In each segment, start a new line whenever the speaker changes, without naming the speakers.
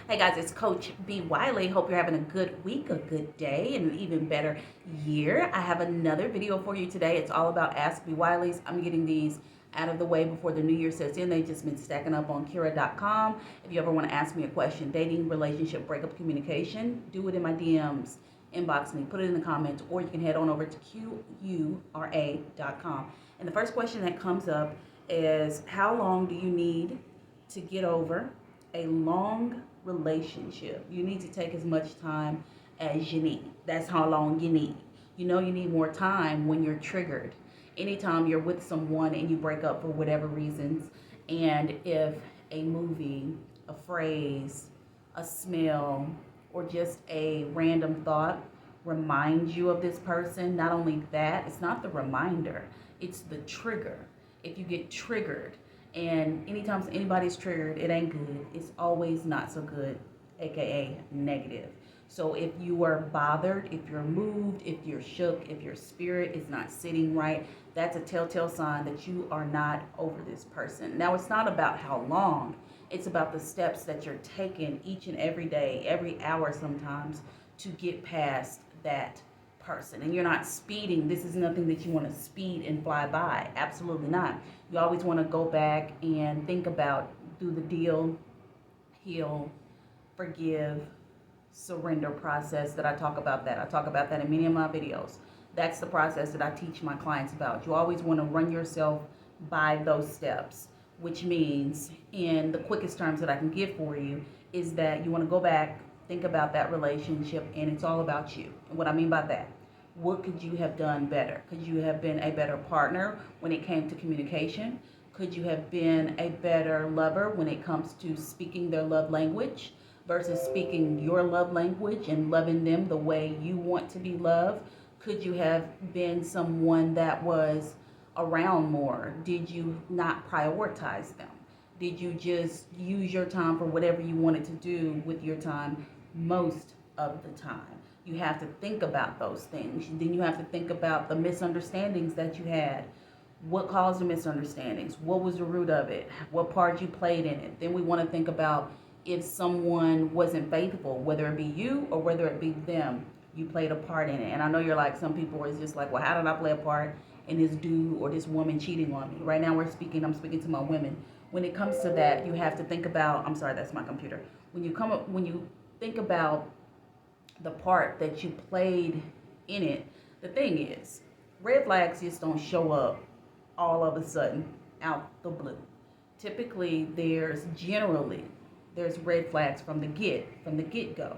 Hey guys, it's Coach B. Wiley. Hope you're having a good week, a good day, and an even better year. I have another video for you today. It's all about Ask B. Wileys. I'm getting these out of the way before the new year sets in. They've just been stacking up on Kira.com. If you ever want to ask me a question, dating, relationship, breakup, communication, do it in my DMs. Inbox me, put it in the comments, or you can head on over to QURA.com. And the first question that comes up is, how long do you need to get over a long relationship? You need to take as much time as you need. That's how long you need. You know, you need more time when you're triggered. Anytime you're with someone and you break up for whatever reasons, and if a movie, a phrase, a smell, or just a random thought reminds you of this person, not only that, it's not the reminder, it's the trigger. If you get triggered, and anytime anybody's triggered, it ain't good. It's always not so good, aka negative. So if you are bothered, if you're moved, if you're shook, if your spirit is not sitting right, that's a telltale sign that you are not over this person. Now, it's not about how long, it's about the steps that you're taking each and every day, every hour sometimes, to get past that person. And you're not speeding. This is nothing that you want to speed and fly by. Absolutely not. You always want to go back and think about, do the deal, heal, forgive, surrender process that I talk about that. I talk about that in many of my videos. That's the process that I teach my clients about. You always want to run yourself by those steps, which means, in the quickest terms that I can give for you, is that you want to go back, think about that relationship, and it's all about you. And what I mean by that, what could you have done better? Could you have been a better partner when it came to communication? Could you have been a better lover when it comes to speaking their love language versus speaking your love language and loving them the way you want to be loved? Could you have been someone that was around more? Did you not prioritize them? Did you just use your time for whatever you wanted to do with your time most of the time? You have to think about those things. Then you have to think about the misunderstandings that you had. What caused the misunderstandings? What was the root of it? What part you played in it? Then we want to think about, if someone wasn't faithful, whether it be you or whether it be them, you played a part in it. And I know you're like, some people is just like, well, how did I play a part in this dude or this woman cheating on me? Right now I'm speaking to my women. When it comes to that, you have to think about, I'm sorry, that's my computer. When you think about the part that you played in it, the thing is, red flags just don't show up all of a sudden out the blue. Typically, there's red flags from the get go.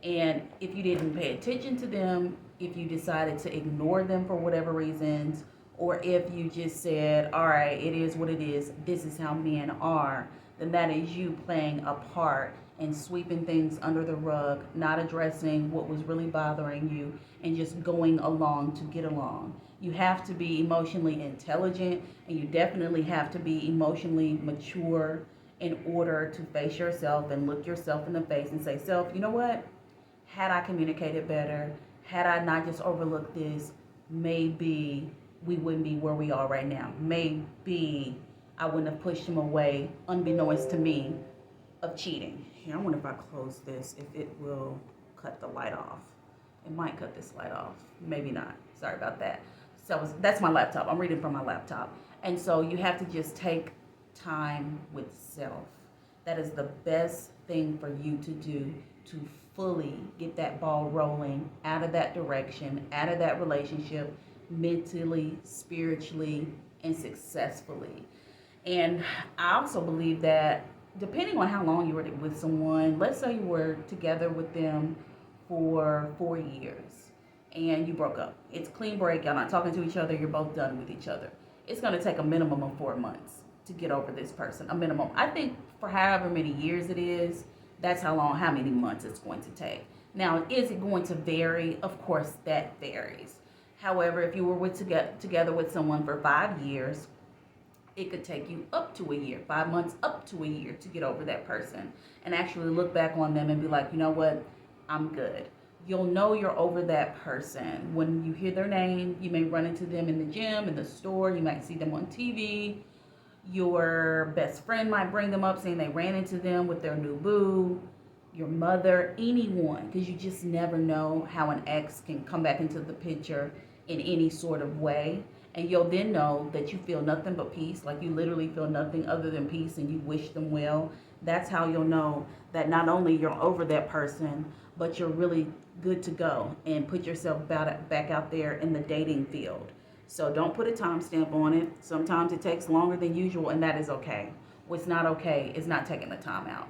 And if you didn't pay attention to them, if you decided to ignore them for whatever reasons, or if you just said, all right, it is what it is, this is how men are, then that is you playing a part and sweeping things under the rug, not addressing what was really bothering you, and just going along to get along. You have to be emotionally intelligent, and you definitely have to be emotionally mature in order to face yourself and look yourself in the face and say, self, you know what? Had I communicated better, had I not just overlooked this, maybe we wouldn't be where we are right now. Maybe I wouldn't have pushed him away, unbeknownst to me, of cheating. Here, I wonder if I close this, if it will cut the light off. It might cut this light off. Maybe not. Sorry about that. So that's my laptop. I'm reading from my laptop. And so you have to just take time with self. That is the best thing for you to do to fully get that ball rolling out of that direction, out of that relationship, mentally, spiritually, and successfully. And I also believe that depending on how long you were with someone, let's say you were together with them for 4 years and you broke up. It's a clean break. Y'all not talking to each other. You're both done with each other. It's going to take a minimum of 4 months to get over this person. A minimum. I think for however many years it is, that's how many months it's going to take. Now, is it going to vary? Of course, that varies. However, if you were together with someone for 5 years, it could take you up to a year, 5 months up to a year to get over that person and actually look back on them and be like, you know what, I'm good. You'll know you're over that person when you hear their name. You may run into them in the gym, in the store. You might see them on TV. Your best friend might bring them up saying they ran into them with their new boo. your mother, anyone, because you just never know how an ex can come back into the picture in any sort of way. And you'll then know that you feel nothing but peace, like you literally feel nothing other than peace, and you wish them well. That's how you'll know that not only you're over that person, but you're really good to go and put yourself back out there in the dating field. So don't put a timestamp on it. Sometimes it takes longer than usual, and that is okay. What's not okay is not taking the time out.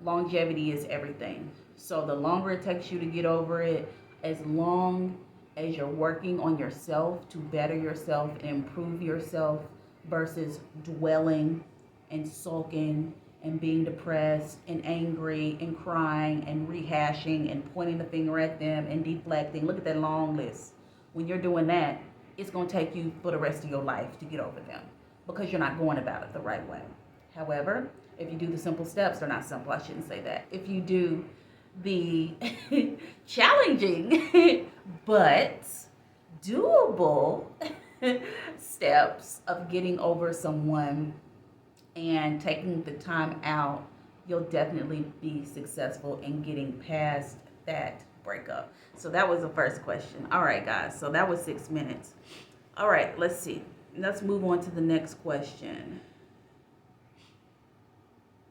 Longevity is everything. So the longer it takes you to get over it, as long as you're working on yourself to better yourself and improve yourself versus dwelling and sulking and being depressed and angry and crying and rehashing and pointing the finger at them and deflecting. Look at that long list. When you're doing that, it's going to take you for the rest of your life to get over them because you're not going about it the right way. However, if you do the simple steps, they're not simple, I shouldn't say that. If you do the challenging but doable steps of getting over someone and taking the time out, you'll definitely be successful in getting past that breakup. So that was the first question. All right, guys. So that was 6 minutes. All right, let's see. Let's move on to the next question.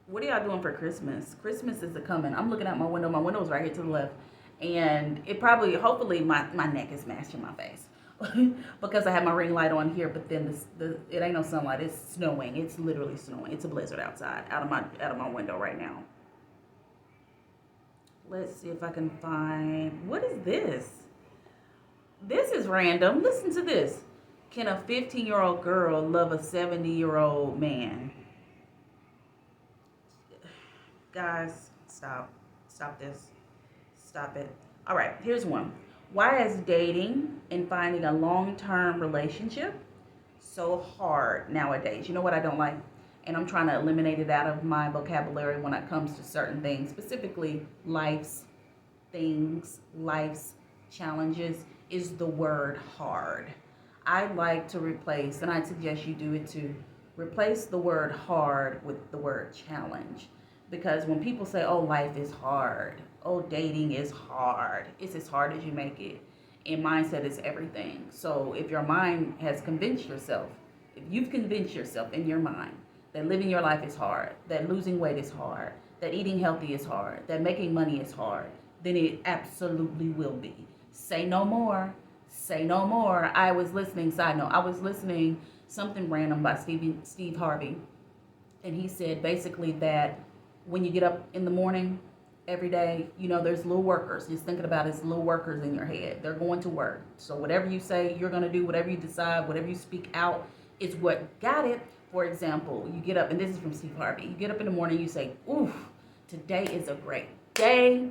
What are y'all doing for Christmas? Christmas is coming. I'm looking out my window. My window's right here to the left. And it probably, hopefully, my neck is matching my face. Because I have my ring light on here, but then it ain't no sunlight. It's snowing. It's literally snowing. It's a blizzard outside, out of my window right now. Let's see if I can find, what is this? This is random. Listen to this. Can a 15-year-old girl love a 70-year-old man? Guys, stop this. Stop it. All right, here's one. Why is dating and finding a long-term relationship so hard nowadays? You know what I don't like? And I'm trying to eliminate it out of my vocabulary when it comes to certain things, specifically life's things, life's challenges, is the word hard. I'd like to replace, and I'd suggest you do it too, replace the word hard with the word challenge. Because when people say, oh, life is hard, oh, dating is hard, it's as hard as you make it. And mindset is everything. So if your mind has convinced yourself, if you've convinced yourself in your mind that living your life is hard, that losing weight is hard, that eating healthy is hard, that making money is hard, then it absolutely will be. Say no more. Say no more. I was listening, side note, I was listening something random by Steve Harvey. And he said basically that when you get up in the morning every day, you know, there's little workers. Just thinking about it, it's little workers in your head. They're going to work. So whatever you say you're going to do, whatever you decide, whatever you speak out is what got it. For example, you get up, and this is from Steve Harvey. You get up in the morning, you say, oof, today is a great day.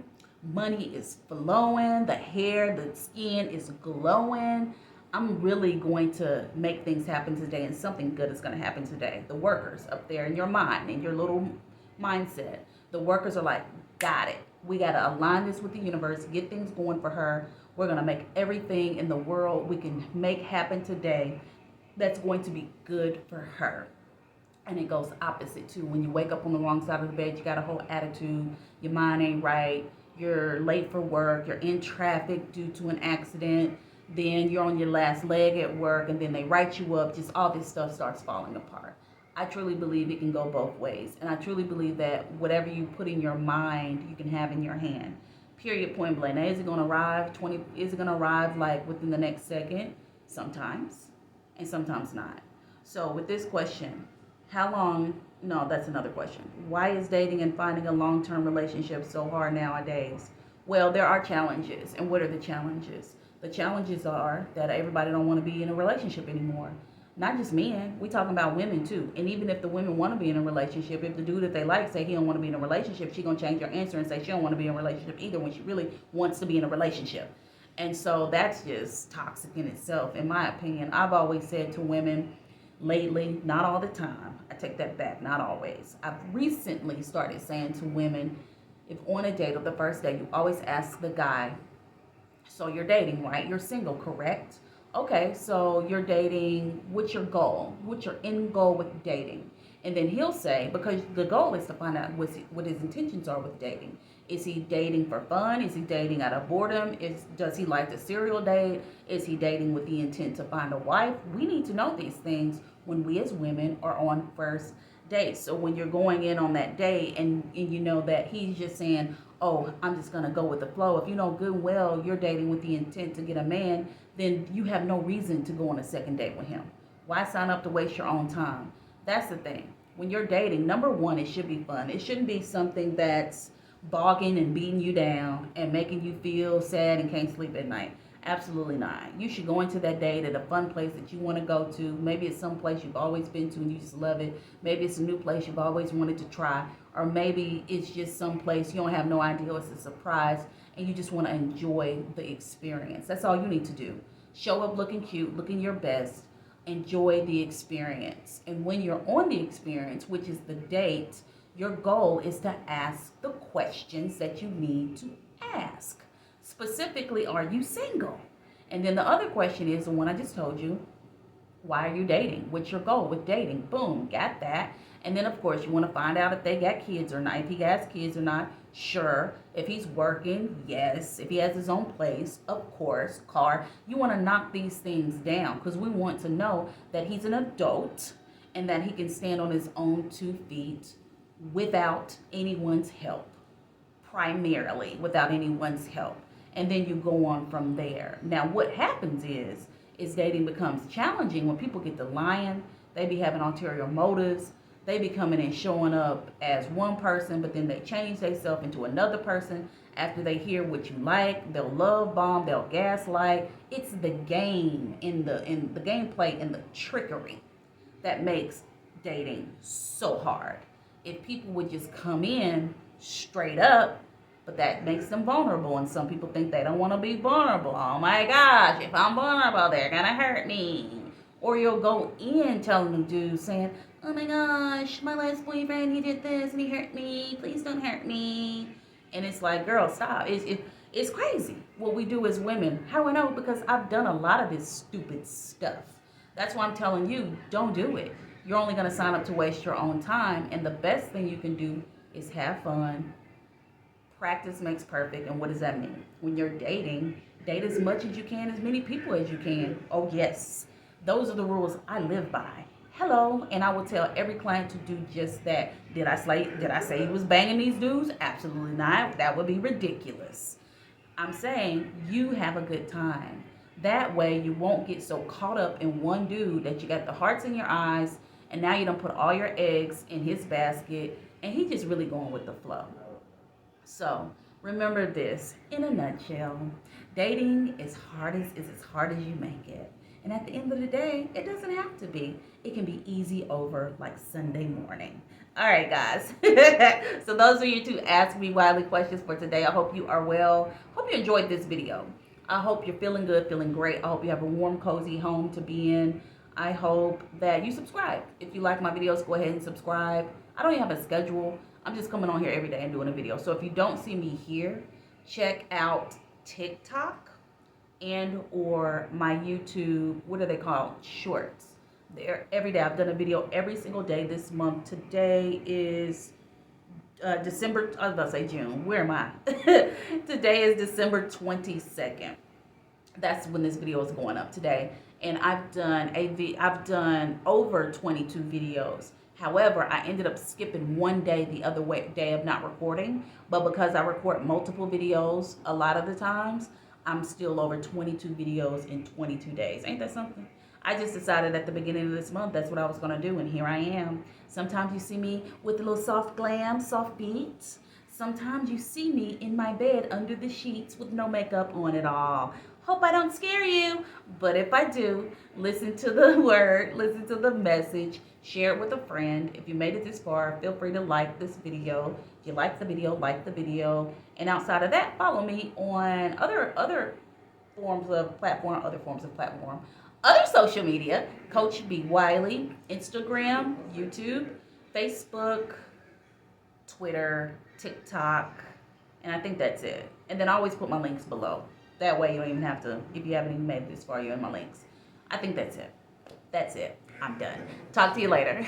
Money is flowing. The hair, the skin is glowing. I'm really going to make things happen today, and something good is going to happen today. The workers up there in your mind, in your little mindset, the workers are like, got it. We got to align this with the universe, get things going for her. We're going to make everything in the world we can make happen today that's going to be good for her. And it goes opposite too. When you wake up on the wrong side of the bed, you got a whole attitude, your mind ain't right, you're late for work, you're in traffic due to an accident, then you're on your last leg at work, and then they write you up, just all this stuff starts falling apart. I truly believe it can go both ways. And I truly believe that whatever you put in your mind, you can have in your hand. Period, point blank. Now, is it going to arrive is it going to arrive like within the next second? Sometimes. And sometimes not. So with this question, how long, no, that's another question. Why is dating and finding a long-term relationship so hard nowadays? Well, there are challenges. And what are the challenges? The challenges are that everybody don't want to be in a relationship anymore. Not just men, we talking about women too. And even if the women want to be in a relationship, if the dude that they like say he don't want to be in a relationship, she gonna change her answer and say she don't want to be in a relationship either when she really wants to be in a relationship. And so that's just toxic in itself, in my opinion. I've always said to women lately, not all the time, I take that back, not always. I've recently started saying to women, if on a date or the first date, you always ask the guy, so you're dating, right? You're single, correct? Okay, so you're dating, what's your goal? What's your end goal with dating? And then he'll say, because the goal is to find out what his intentions are with dating. Is he dating for fun? Is he dating out of boredom? Does he like the serial date? Is he dating with the intent to find a wife? We need to know these things when we as women are on first dates. So when you're going in on that date and you know that he's just saying, oh, I'm just going to go with the flow. If you know good and well you're dating with the intent to get a man, then you have no reason to go on a second date with him. Why sign up to waste your own time? That's the thing. When you're dating, number one, it should be fun. It shouldn't be something that's bogging and beating you down and making you feel sad and can't sleep at night. Absolutely not. You should go into that date at a fun place that you want to go to. Maybe it's some place you've always been to and you just love it. Maybe it's a new place you've always wanted to try. Or maybe it's just some place you don't have no idea, it's a surprise, and you just want to enjoy the experience. That's all you need to do. Show up looking cute, looking your best. Enjoy the experience. And when you're on the experience, which is the date, your goal is to ask the questions that you need to ask. Specifically, are you single? And then the other question is the one I just told you. Why are you dating? What's your goal with dating? Boom, got that. And then, of course, you want to find out if they got kids or not. If he has kids or not, sure. If he's working, yes. If he has his own place, of course, car. You want to knock these things down because we want to know that he's an adult and that he can stand on his own 2 feet without anyone's help. Primarily without anyone's help. And then you go on from there. Now, what happens is dating becomes challenging when people get to lying. They be having ulterior motives. They be coming and showing up as one person, but then they change themselves into another person after they hear what you like. They'll love bomb. They'll gaslight. It's the game in the gameplay and the trickery that makes dating so hard. If people would just come in straight up, but that makes them vulnerable, and some people think they don't want to be vulnerable. Oh my gosh, if I'm vulnerable, they're gonna hurt me. Or you'll go in telling the dude saying, oh my gosh, my last boyfriend, he did this and he hurt me. Please don't hurt me. And it's like, girl, stop. It's crazy what we do as women. How do I know? Because I've done a lot of this stupid stuff. That's why I'm telling you, don't do it. You're only going to sign up to waste your own time. And the best thing you can do is have fun. Practice makes perfect. And what does that mean? When you're dating, date as much as you can, as many people as you can. Oh, yes. Those are the rules I live by. Hello, and I will tell every client to do just that. Did I say he was banging these dudes? Absolutely not. That would be ridiculous. I'm saying you have a good time. That way you won't get so caught up in one dude that you got the hearts in your eyes, and now you don't put all your eggs in his basket, and he's just really going with the flow. So remember this, in a nutshell, dating is as hard as you make it. And at the end of the day, it doesn't have to be. It can be easy over like Sunday morning. All right, guys. So those are your 2 Ask Me Wildly questions for today. I hope you are well. Hope you enjoyed this video. I hope you're feeling good, feeling great. I hope you have a warm, cozy home to be in. I hope that you subscribe. If you like my videos, go ahead and subscribe. I don't even have a schedule. I'm just coming on here every day and doing a video. So if you don't see me here, check out TikTok and or my YouTube, what are they called? Shorts. There every day. I've done a video every single day this month. Today is December, I was about to say June. Where am I? Today is December 22nd. That's when this video is going up today. And I've done over 22 videos. However, I ended up skipping one day the other day of not recording. But because I record multiple videos a lot of the times, I'm still over 22 videos in 22 days. Ain't that something? I just decided at the beginning of this month that's what I was going to do, and here I am. Sometimes you see me with a little soft glam, soft beats. Sometimes you see me in my bed under the sheets with no makeup on at all. Hope I don't scare you, but if I do, listen to the word, listen to the message, share it with a friend. If you made it this far, feel free to like this video. If you like the video, like the video. And outside of that, follow me on other forms of platform, other social media. Coach B. Wiley, Instagram, YouTube, Facebook, Twitter, TikTok, and I think that's it. And then I always put my links below. That way you don't even have to, if you haven't even made it this far, you're in my links. I think that's it. That's it. I'm done. Talk to you later.